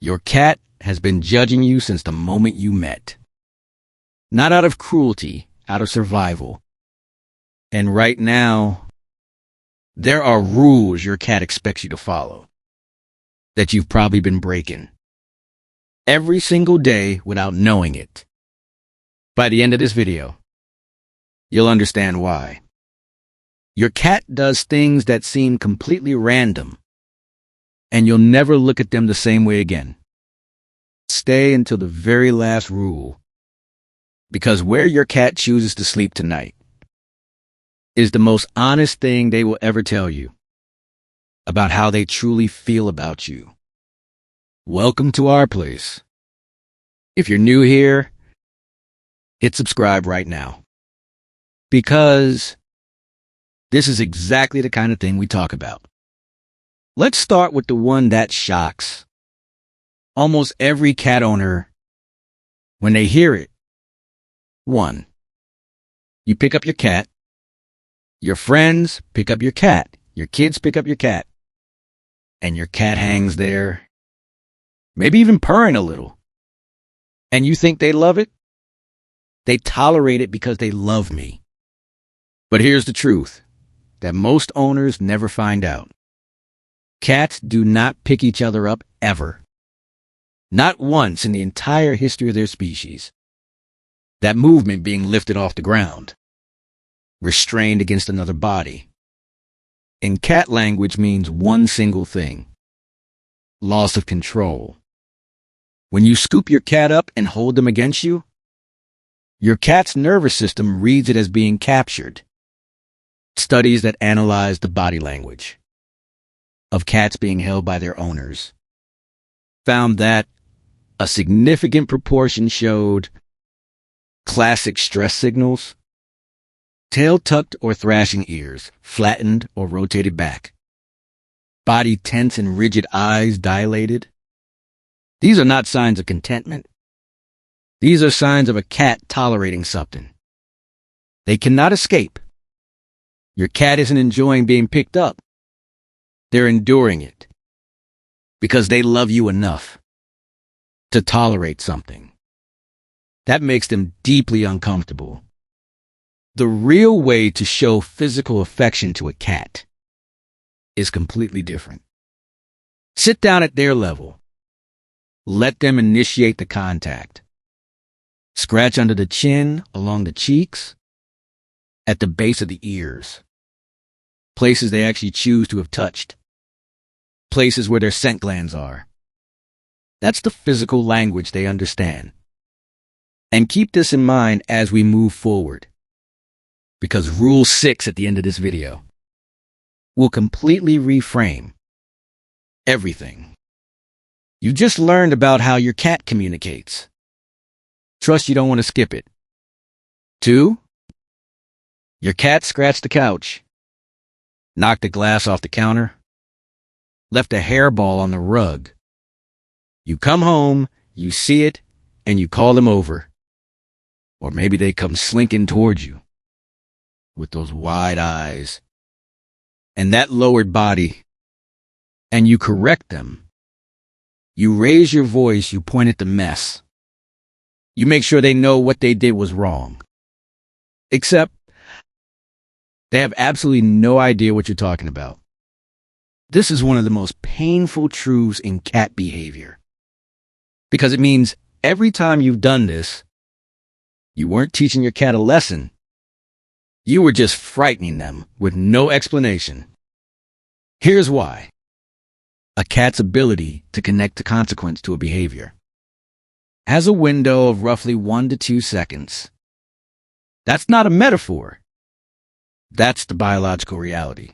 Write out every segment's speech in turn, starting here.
Your cat has been judging you since the moment you met. Not out of cruelty, out of survival. And right now, there are rules your cat expects you to follow that you've probably been breaking every single day without knowing it. By the end of this video, you'll understand why. Your cat does things that seem completely random, and you'll never look at them the same way again. Stay until the very last rule, because where your cat chooses to sleep tonight is the most honest thing they will ever tell you about how they truly feel about you. Welcome to our place. If you're new here, hit subscribe right now, because this is exactly the kind of thing we talk about. Let's start with the one that shocks almost every cat owner when they hear it. 1. You pick up your cat. Your friends pick up your cat. Your kids pick up your cat. And your cat hangs there, maybe even purring a little. And you think they love it? They tolerate it because they love me. But here's the truth that most owners never find out. Cats do not pick each other up ever. Not once in the entire history of their species. That movement being lifted off the ground, restrained against another body, in cat language means one single thing: loss of control. When you scoop your cat up and hold them against you, your cat's nervous system reads it as being captured. Studies that analyze the body language of cats being held by their owners found that a significant proportion showed classic stress signals: tail tucked or thrashing ears, flattened or rotated back, body tense and rigid eyes dilated. These are not signs of contentment. These are signs of a cat tolerating something. They cannot escape. Your cat isn't enjoying being picked up. They're enduring it because they love you enough to tolerate something that makes them deeply uncomfortable. The real way to show physical affection to a cat is completely different. Sit down at their level. Let them initiate the contact. Scratch under the chin, along the cheeks, at the base of the ears. Places they actually choose to have touched. Places where their scent glands are. That's the physical language they understand. And keep this in mind as we move forward, because Rule 6 at the end of this video will completely reframe everything you just learned about how your cat communicates. Trust you don't want to skip it. 2. Your cat scratched the couch, knocked the glass off the counter, left a hairball on the rug. You come home, you see it, and you call them over. Or maybe they come slinking towards you with those wide eyes and that lowered body, and you correct them. You raise your voice, you point at the mess. You make sure they know what they did was wrong. Except they have absolutely no idea what you're talking about. This is one of the most painful truths in cat behavior, because it means every time you've done this, you weren't teaching your cat a lesson. You were just frightening them with no explanation. Here's why. A cat's ability to connect the consequence to a behavior has a window of roughly 1 to 2 seconds. That's not a metaphor. That's the biological reality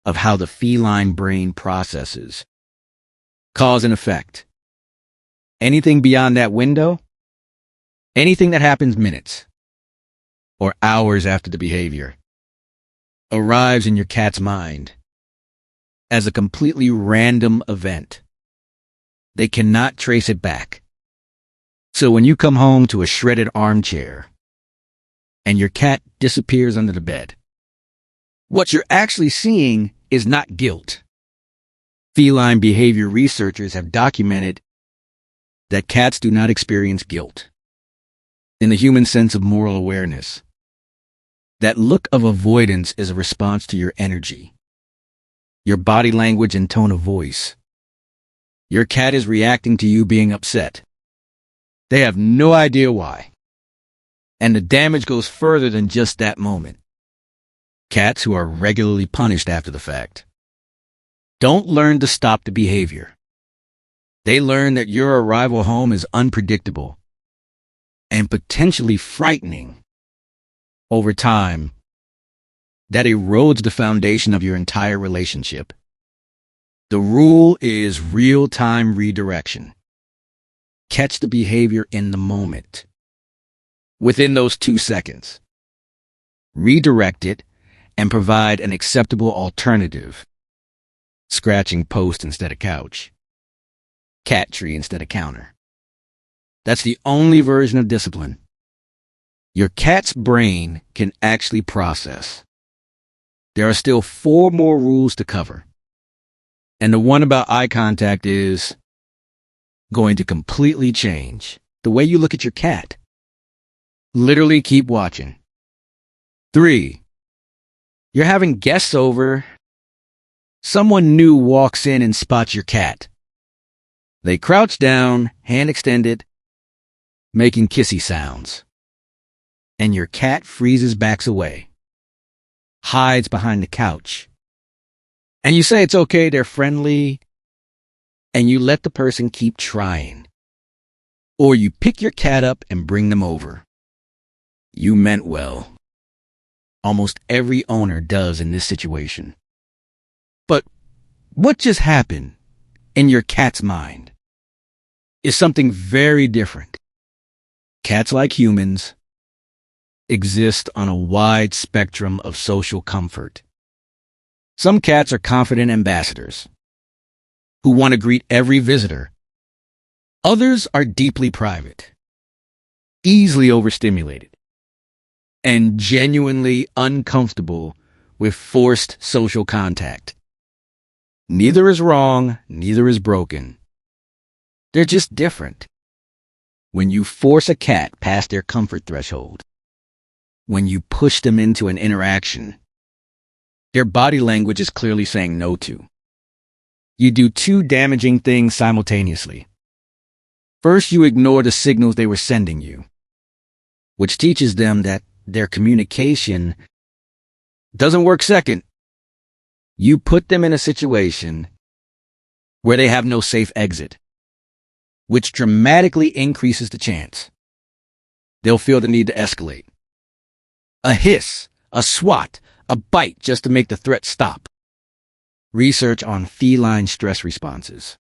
of how the feline brain processes cause and effect. Anything beyond that window, anything that happens minutes or hours after the behavior, arrives in your cat's mind as a completely random event. They cannot trace it back. So when you come home to a shredded armchair and your cat disappears under the bed, what you're actually seeing is not guilt. Feline behavior researchers have documented that cats do not experience guilt in the human sense of moral awareness. That look of avoidance is a response to your energy, your body language and tone of voice. Your cat is reacting to you being upset. They have no idea why. And the damage goes further than just that moment. Cats who are regularly punished after the fact don't learn to stop the behavior. They learn that your arrival home is unpredictable and potentially frightening. Over time, that erodes the foundation of your entire relationship. The rule is real-time redirection. Catch the behavior in the moment. Within those 2 seconds, redirect it and provide an acceptable alternative. Scratching post instead of couch. Cat tree instead of counter. That's the only version of discipline your cat's brain can actually process. There are still 4 more rules to cover. And the one about eye contact is going to completely change the way you look at your cat. Literally keep watching. 3. You're having guests over. Someone new walks in and spots your cat. They crouch down, hand extended, making kissy sounds. And your cat freezes, backs away, hides behind the couch. And you say it's okay, they're friendly, and you let the person keep trying. Or you pick your cat up and bring them over. You meant well. Almost every owner does in this situation. But what just happened in your cat's mind is something very different. Cats, like humans, exist on a wide spectrum of social comfort. Some cats are confident ambassadors who want to greet every visitor. Others are deeply private, easily overstimulated, and genuinely uncomfortable with forced social contact. Neither is wrong, neither is broken. They're just different. When you force a cat past their comfort threshold, when you push them into an interaction their body language is clearly saying no to, you do 2 damaging things simultaneously. First, you ignore the signals they were sending you, which teaches them that their communication doesn't work. Second, you put them in a situation where they have no safe exit, which dramatically increases the chance they'll feel the need to escalate. A hiss, a swat, a bite just to make the threat stop. Research on feline stress responses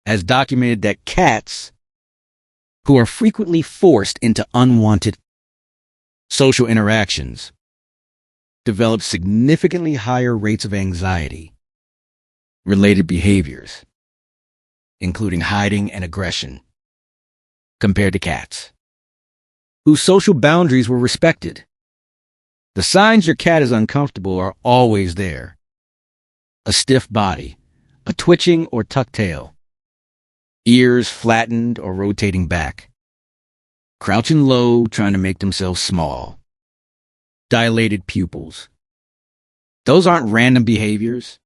has documented that cats who are frequently forced into unwanted social interactions develop significantly higher rates of anxiety-related behaviors, including hiding and aggression, compared to cats whose social boundaries were respected. The signs your cat is uncomfortable are always there. A stiff body, a twitching or tucked tail, ears flattened or rotating back, crouching low, trying to make themselves small, dilated pupils. Those aren't random behaviors.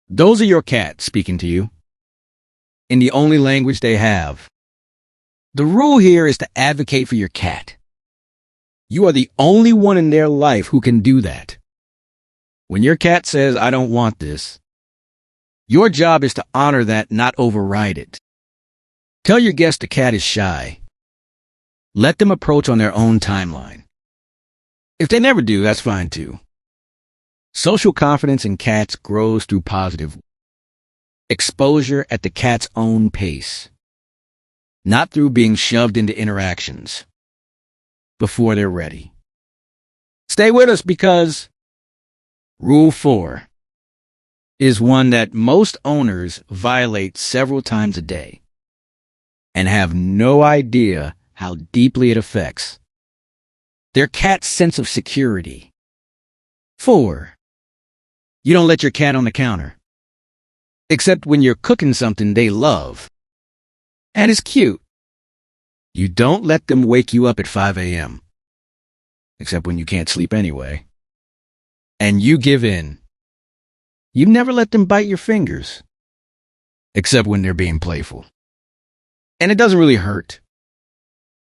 Those are your cat speaking to you in the only language they have. The rule here is to advocate for your cat. You are the only one in their life who can do that. When your cat says, "I don't want this," your job is to honor that, not override it. Tell your guest the cat is shy. Let them approach on their own timeline. If they never do, that's fine too. Social confidence in cats grows through positive exposure at the cat's own pace, not through being shoved into interactions before they're ready. Stay with us, because Rule 4 is one that most owners violate several times a day and have no idea how deeply it affects their cat's sense of security. 4. You don't let your cat on the counter. Except when you're cooking something they love and it's cute. You don't let them wake you up at 5 a.m., except when you can't sleep anyway. And you give in. You never let them bite your fingers, except when they're being playful. And it doesn't really hurt.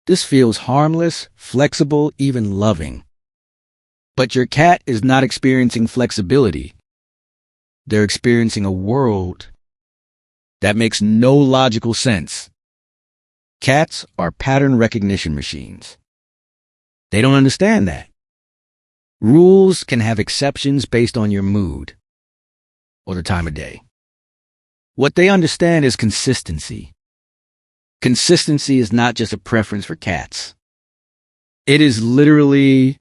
This feels harmless, flexible, even loving. But your cat is not experiencing flexibility. They're experiencing a world that makes no logical sense. Cats are pattern recognition machines. They don't understand that. Rules can have exceptions based on your mood or the time of day. What they understand is consistency. Consistency is not just a preference for cats. It is literally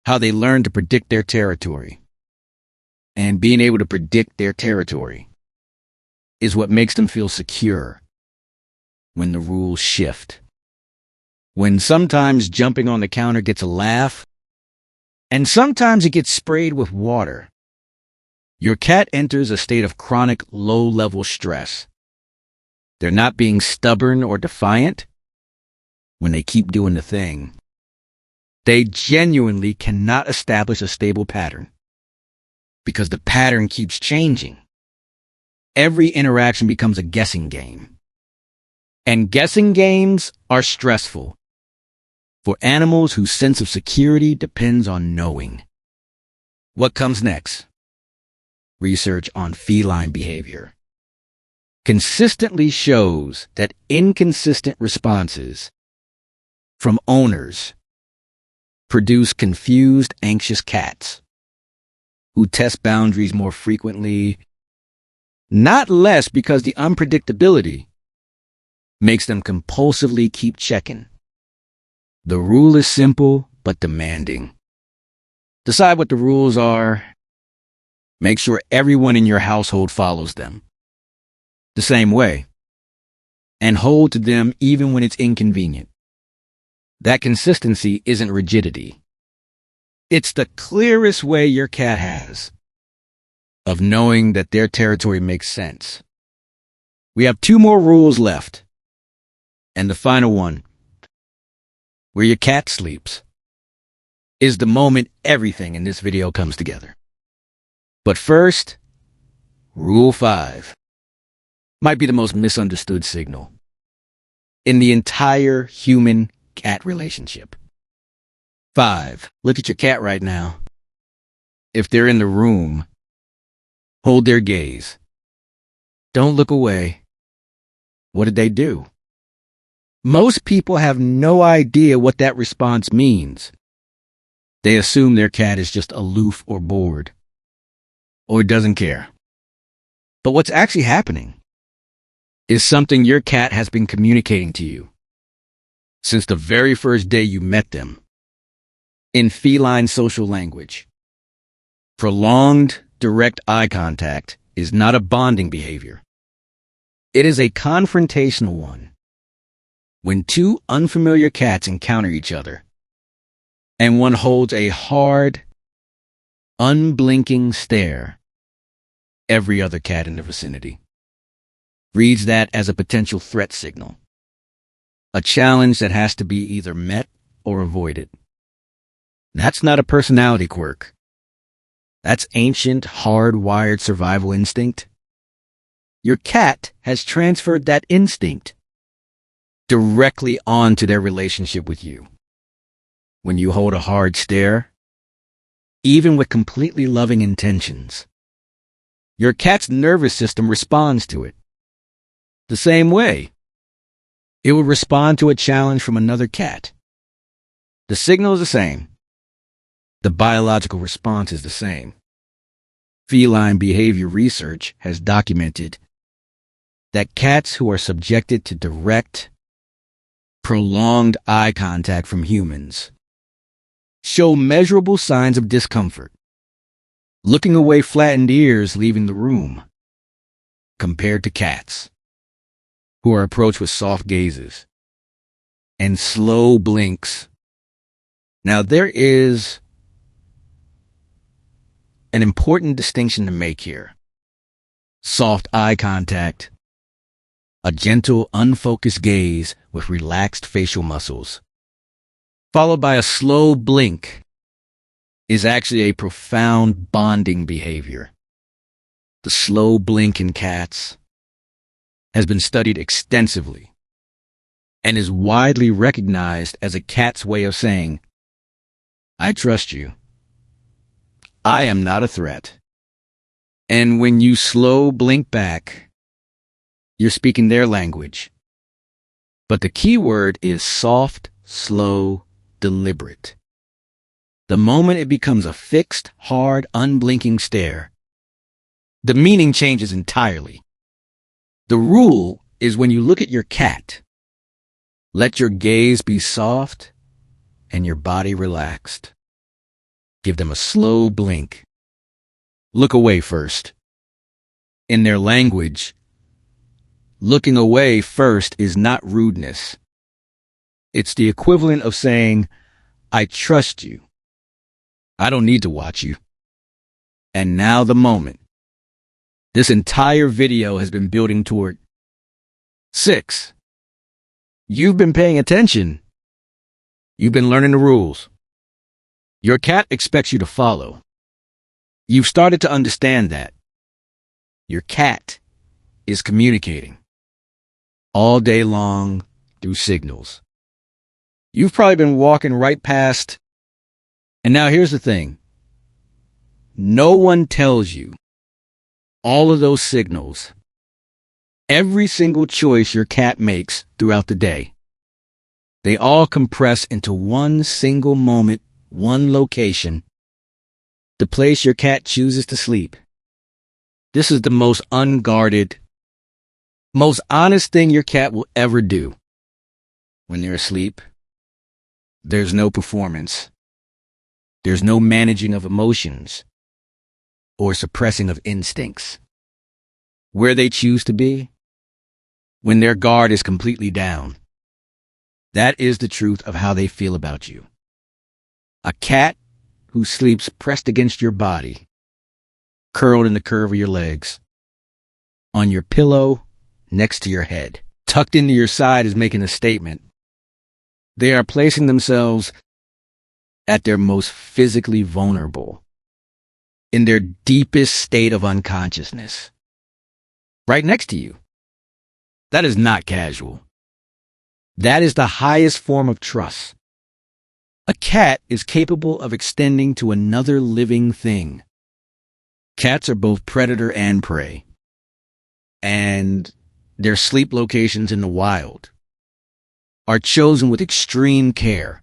how they learn to predict their territory. And being able to predict their territory is what makes them feel secure when the rules shift. When sometimes jumping on the counter gets a laugh, and sometimes it gets sprayed with water. Your cat enters a state of chronic low-level stress. They're not being stubborn or defiant when they keep doing the thing. They genuinely cannot establish a stable pattern because the pattern keeps changing. Every interaction becomes a guessing game. And guessing games are stressful for animals whose sense of security depends on knowing. What comes next? Research on feline behavior consistently shows that inconsistent responses from owners produce confused, anxious cats who test boundaries more frequently, not less, because the unpredictability makes them compulsively keep checking. The rule is simple but demanding. Decide what the rules are. Make sure everyone in your household follows them the same way, and hold to them even when it's inconvenient. That consistency isn't rigidity. It's the clearest way your cat has of knowing that their territory makes sense. We have 2 more rules left. And the final one, where your cat sleeps, is the moment everything in this video comes together. But first, Rule 5 might be the most misunderstood signal in the entire human-cat relationship. 5. Look at your cat right now. If they're in the room, hold their gaze. Don't look away. What did they do? Most people have no idea what that response means. They assume their cat is just aloof or bored, or doesn't care. But what's actually happening is something your cat has been communicating to you since the very first day you met them. In feline social language, prolonged, direct eye contact is not a bonding behavior. It is a confrontational one. When 2 unfamiliar cats encounter each other, and one holds a hard, unblinking stare, every other cat in the vicinity reads that as a potential threat signal, a challenge that has to be either met or avoided. That's not a personality quirk. That's ancient, hardwired survival instinct. Your cat has transferred that instinct directly onto their relationship with you. When you hold a hard stare, even with completely loving intentions, your cat's nervous system responds to it the same way it would respond to a challenge from another cat. The signal is the same. The biological response is the same. Feline behavior research has documented that cats who are subjected to direct, prolonged eye contact from humans show measurable signs of discomfort, looking away, flattened ears, leaving the room, compared to cats who are approached with soft gazes and slow blinks. Now, there is an important distinction to make here. soft eye contact, a gentle, unfocused gaze with relaxed facial muscles, followed by a slow blink, is actually a profound bonding behavior. The slow blink in cats has been studied extensively and is widely recognized as a cat's way of saying, "I trust you. I am not a threat." And when you slow blink back, you're speaking their language. But the key word is soft, slow, deliberate. The moment it becomes a fixed, hard, unblinking stare, the meaning changes entirely. The rule is when you look at your cat, let your gaze be soft and your body relaxed. Give them a slow blink. Look away first. In their language, looking away first is not rudeness. It's the equivalent of saying, "I trust you. I don't need to watch you." And now the moment. This entire video has been building toward 6. You've been paying attention. You've been learning the rules. Your cat expects you to follow. You've started to understand that. Your cat is communicating all day long through signals. You've probably been walking right past. And now here's the thing. No one tells you all of those signals, every single choice your cat makes throughout the day, they all compress into one single moment, one location, the place your cat chooses to sleep. This is the most unguarded, most honest thing your cat will ever do. When they're asleep, there's no performance. There's no managing of emotions or suppressing of instincts. Where they choose to be, when their guard is completely down, that is the truth of how they feel about you. A cat who sleeps pressed against your body, curled in the curve of your legs, on your pillow, next to your head, tucked into your side is making a statement. They are placing themselves at their most physically vulnerable, in their deepest state of unconsciousness, right next to you. That is not casual. That is the highest form of trust. A cat is capable of extending to another living thing. Cats are both predator and prey, and their sleep locations in the wild are chosen with extreme care.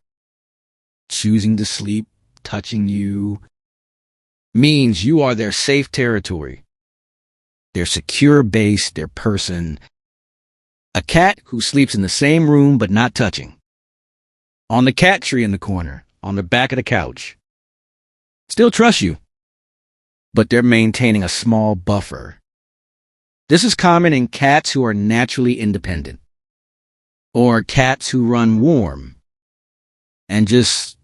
Choosing to sleep, touching you, means you are their safe territory, their secure base, their person. A cat who sleeps in the same room but not touching, on the cat tree in the corner, on the back of the couch, still trusts you, but they're maintaining a small buffer. This is common in cats who are naturally independent, or cats who run warm and just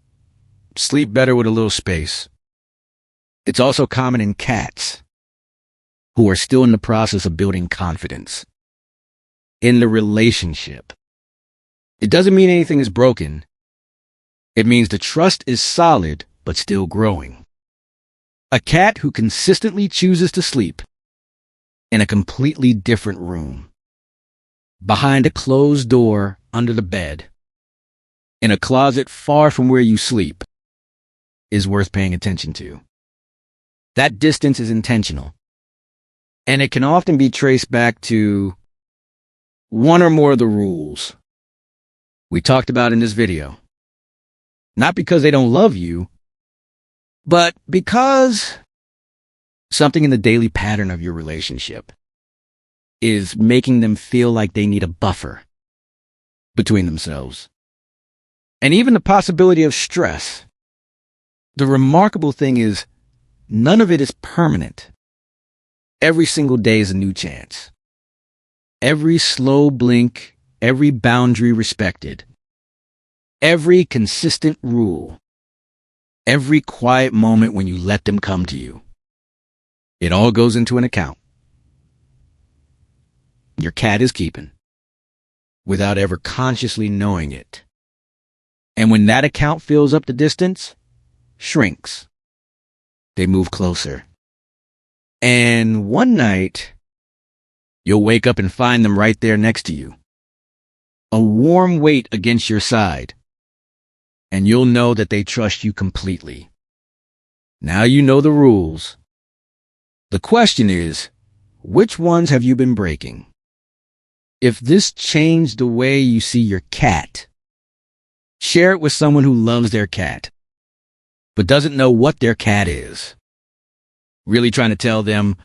sleep better with a little space. It's also common in cats who are still in the process of building confidence in the relationship. It doesn't mean anything is broken. It means the trust is solid but still growing. A cat who consistently chooses to sleep in a completely different room, behind a closed door, under the bed, in a closet far from where you sleep, is worth paying attention to. That distance is intentional, and it can often be traced back to one or more of the rules we talked about in this video. Not because they don't love you, but because something in the daily pattern of your relationship is making them feel like they need a buffer between themselves. And even the possibility of stress. The remarkable thing is, none of it is permanent. Every single day is a new chance. Every slow blink, every boundary respected, every consistent rule, every quiet moment when you let them come to you. It all goes into an account. your cat is keeping without ever consciously knowing it. And when that account fills up the distance, shrinks, they move closer. And one night, you'll wake up and find them right there next to you. A warm weight against your side. And you'll know that they trust you completely. Now you know the rules. The question is, which ones have you been breaking? If this changed the way you see your cat, share it with someone who loves their cat, but doesn't know what their cat is. Really trying to tell them